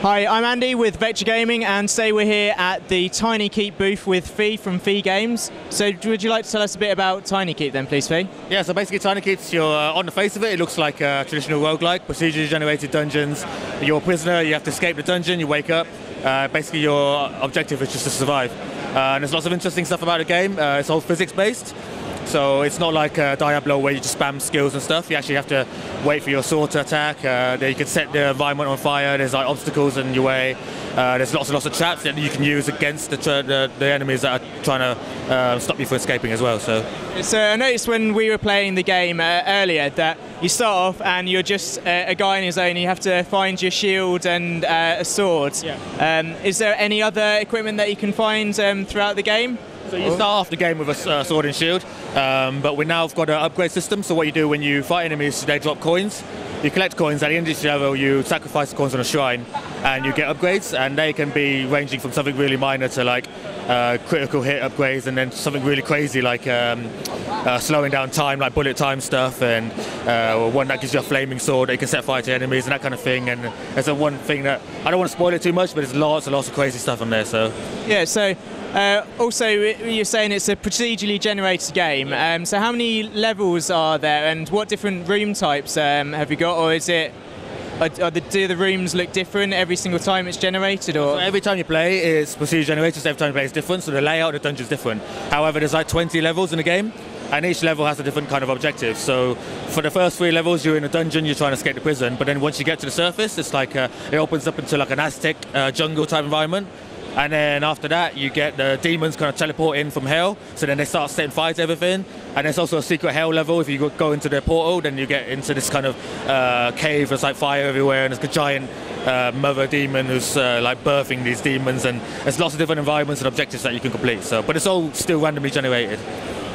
Hi, I'm Andy with Vector Gaming, and today we're here at the TinyKeep booth with Phi from PhiGames. So would you like to tell us a bit about TinyKeep then, please, Phi? Yeah, so basically TinyKeep's on the face of it looks like a traditional roguelike, procedurally generated dungeons. You're a prisoner, you have to escape the dungeon, you wake up. Basically your objective is just to survive. And there's lots of interesting stuff about the game. It's all physics-based. So it's not like Diablo where you just spam skills and stuff. You actually have to wait for your sword to attack. You can set the environment on fire. There's like obstacles in your way. There's lots and lots of traps that you can use against the enemies that are trying to stop you from escaping as well. So I noticed when we were playing the game earlier that you start off and you're just a guy on his own. You have to find your shield and a sword. Yeah. Is there any other equipment that you can find throughout the game? So you start off the game with a sword and shield, but we now have got an upgrade system. So what you do when you fight enemies, they drop coins. You collect coins. At the end of each level, you sacrifice the coins on a shrine, and you get upgrades. And they can be ranging from something really minor to like critical hit upgrades, and then something really crazy like slowing down time, like bullet time stuff, and one that gives you a flaming sword that you can set fire to enemies and that kind of thing. And there's one thing that I don't want to spoil it too much, but there's lots and lots of crazy stuff on there. So yeah. So. Also, you're saying it's a procedurally generated game. So how many levels are there, and what different room types have you got, or is it? Do the rooms look different every single time it's generated, or? So every time you play, it's procedurally generated. So every time you play, it's different. So the layout of the dungeon is different. However, there's like 20 levels in the game, and each level has a different kind of objective. So for the first 3 levels, you're in a dungeon, you're trying to escape the prison. But then once you get to the surface, it's like it opens up into like an Aztec jungle type environment. And then after that, you get the demons kind of teleport in from hell. So then they start setting fire to everything. And there's also a secret hell level. If you go into the portal, then you get into this kind of cave. There's like fire everywhere, and there's a giant mother demon who's like birthing these demons. And there's lots of different environments and objectives that you can complete. So, but it's all still randomly generated.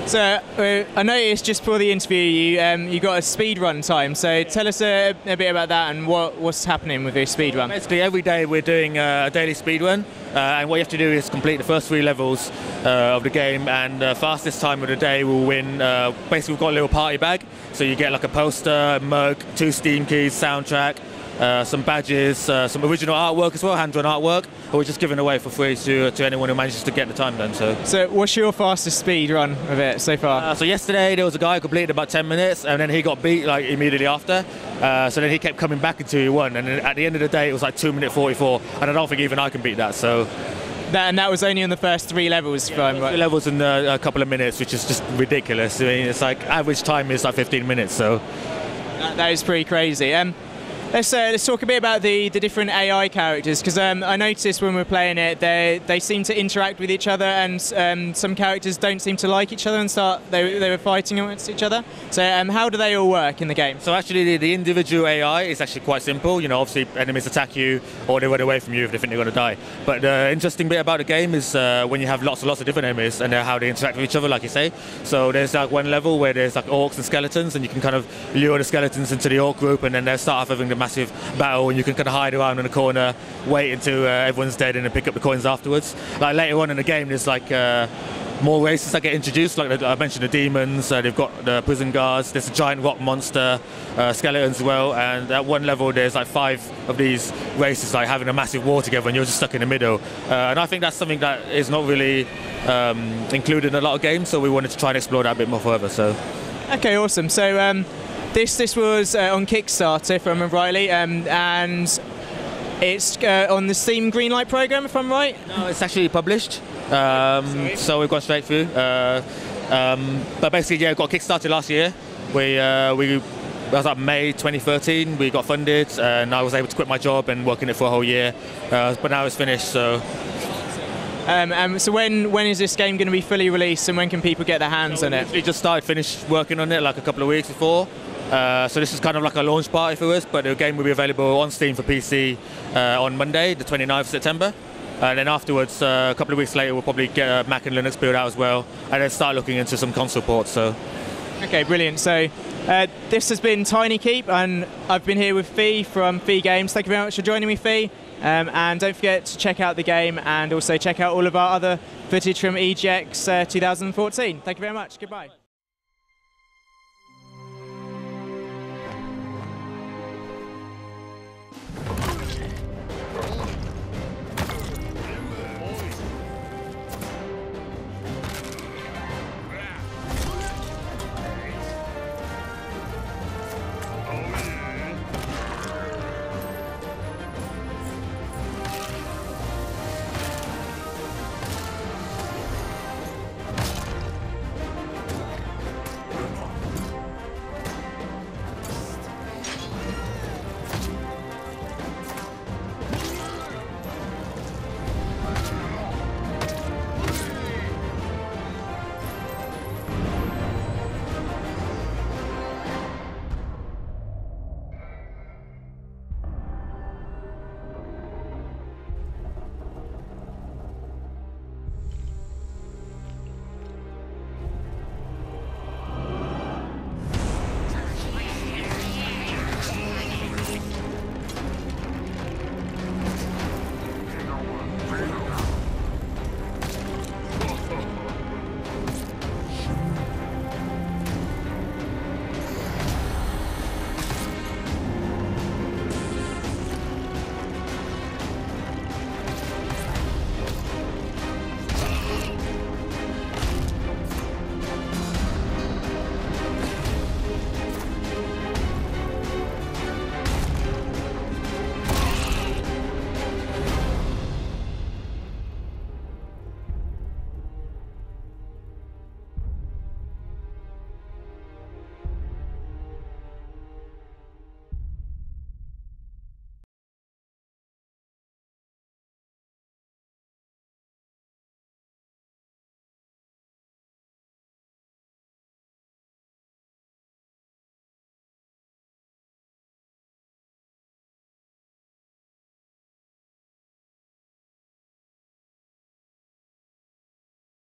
So I noticed just before the interview you got a speed run time. So tell us a bit about that and what's happening with your speed run. Basically every day we're doing a daily speed run, and what you have to do is complete the first 3 levels of the game, and fastest time of the day will win. Basically we've got a little party bag, so you get like a poster, a mug, 2 Steam keys, soundtrack, some badges, some original artwork as well, hand-drawn artwork, we're just giving away for free to anyone who manages to get the time done. So what's your fastest speed run of it so far? So yesterday there was a guy who completed about 10 minutes, and then he got beat like immediately after. So then he kept coming back until he won, and then at the end of the day it was like 2 minute 44, and I don't think even I can beat that. So. And that was only on the first 3 levels, yeah, right? 3 levels in a couple of minutes, which is just ridiculous. I mean, it's like average time is like 15 minutes. So that is pretty crazy. Let's talk a bit about the different AI characters, because I noticed when we were playing it, they seem to interact with each other, and some characters don't seem to like each other and they were fighting against each other. So how do they all work in the game? So actually the individual AI is actually quite simple. You know, obviously enemies attack you or they run away from you if they think they're going to die. But the interesting bit about the game is when you have lots and lots of different enemies and how they interact with each other, like you say. So there's like one level where there's like orcs and skeletons, and you can kind of lure the skeletons into the orc group, and then they'll start off having the massive battle, and you can kind of hide around in a corner, wait until everyone's dead, and then pick up the coins afterwards. Like later on in the game, there's like more races that get introduced. Like I mentioned, the demons. They've got the prison guards. There's a giant rock monster, skeletons as well. And at one level, there's like 5 of these races like having a massive war together, and you're just stuck in the middle. And I think that's something that is not really included in a lot of games. So we wanted to try and explore that a bit more further. So. Okay, awesome. So. This was on Kickstarter, if I remember rightly, and it's on the Steam Greenlight program, if I'm right? No, it's actually published, so we've gone straight through. But basically, yeah, we got Kickstarted last year. That was like May 2013. We got funded, and I was able to quit my job and work in it for a whole year. But now it's finished, so. So when is this game going to be fully released, and when can people get their hands on it? We just finished working on it like a couple of weeks before. So this is kind of like a launch party for us, but the game will be available on Steam for PC on Monday, the 29th of September. And then afterwards, a couple of weeks later, we'll probably get a Mac and Linux build out as well, and then start looking into some console ports. So. Okay, brilliant. So this has been TinyKeep, and I've been here with Phi from PhiGames. Thank you very much for joining me, Phi. And don't forget to check out the game, and also check out all of our other footage from EGX 2014. Thank you very much. Goodbye.